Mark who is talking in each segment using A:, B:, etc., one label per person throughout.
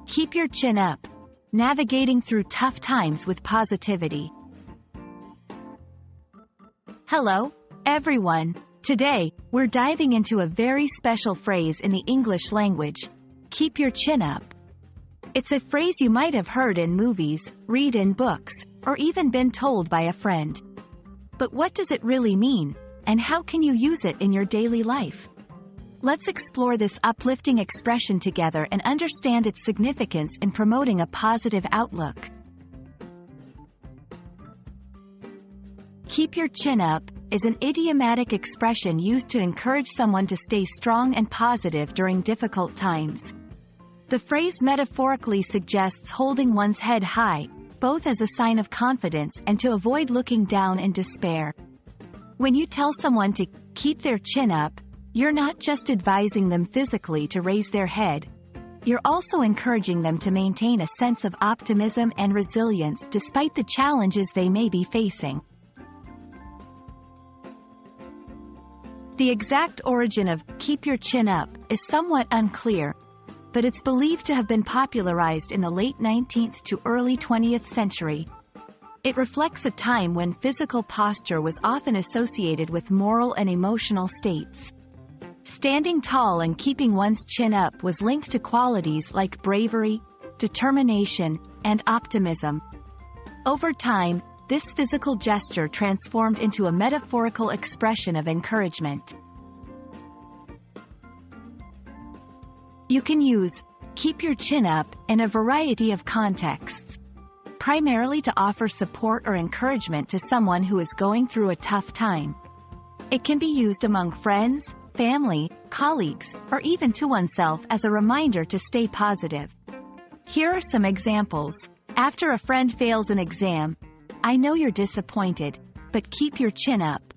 A: Keep your chin up. Navigating through tough times with positivity. Hello, everyone. Today, we're diving into a very special phrase in the English language. Keep your chin up. It's a phrase you might have heard in movies, read in books, or even been told by a friend. But what does it really mean, and how can you use it in your daily life? Let's explore this uplifting expression together and understand its significance in promoting a positive outlook. Keep your chin up is an idiomatic expression used to encourage someone to stay strong and positive during difficult times. The phrase metaphorically suggests holding one's head high, both as a sign of confidence and to avoid looking down in despair. When you tell someone to keep their chin up, you're not just advising them physically to raise their head. You're also encouraging them to maintain a sense of optimism and resilience despite the challenges they may be facing. The exact origin of "keep your chin up" is somewhat unclear, but it's believed to have been popularized in the late 19th to early 20th century. It reflects a time when physical posture was often associated with moral and emotional states. Standing tall and keeping one's chin up was linked to qualities like bravery, determination, and optimism. Over time, this physical gesture transformed into a metaphorical expression of encouragement. You can use "keep your chin up" in a variety of contexts, primarily to offer support or encouragement to someone who is going through a tough time. It can be used among friends, family, colleagues, or even to oneself as a reminder to stay positive. Here are some examples. After a friend fails an exam, "I know you're disappointed, but keep your chin up.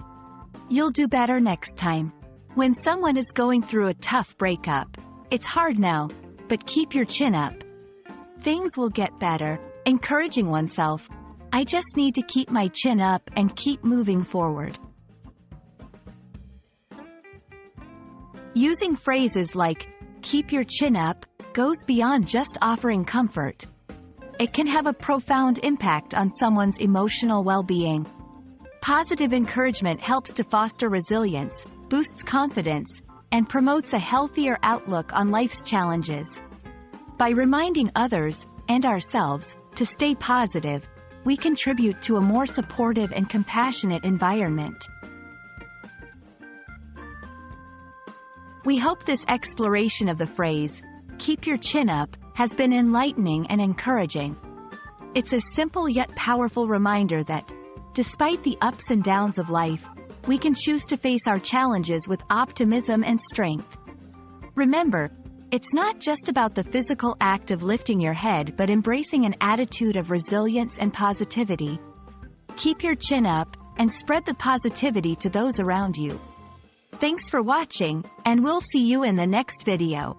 A: You'll do better next time." When someone is going through a tough breakup, "It's hard now, but keep your chin up. Things will get better." Encouraging oneself, "I just need to keep my chin up and keep moving forward." Using phrases like "keep your chin up" goes beyond just offering comfort. It can have a profound impact on someone's emotional well-being. Positive encouragement helps to foster resilience, boosts confidence, and promotes a healthier outlook on life's challenges. By reminding others, and ourselves, to stay positive, we contribute to a more supportive and compassionate environment. We hope this exploration of the phrase, "keep your chin up," has been enlightening and encouraging. It's a simple yet powerful reminder that, despite the ups and downs of life, we can choose to face our challenges with optimism and strength. Remember, it's not just about the physical act of lifting your head but embracing an attitude of resilience and positivity. Keep your chin up, and spread the positivity to those around you. Thanks for watching, and we'll see you in the next video.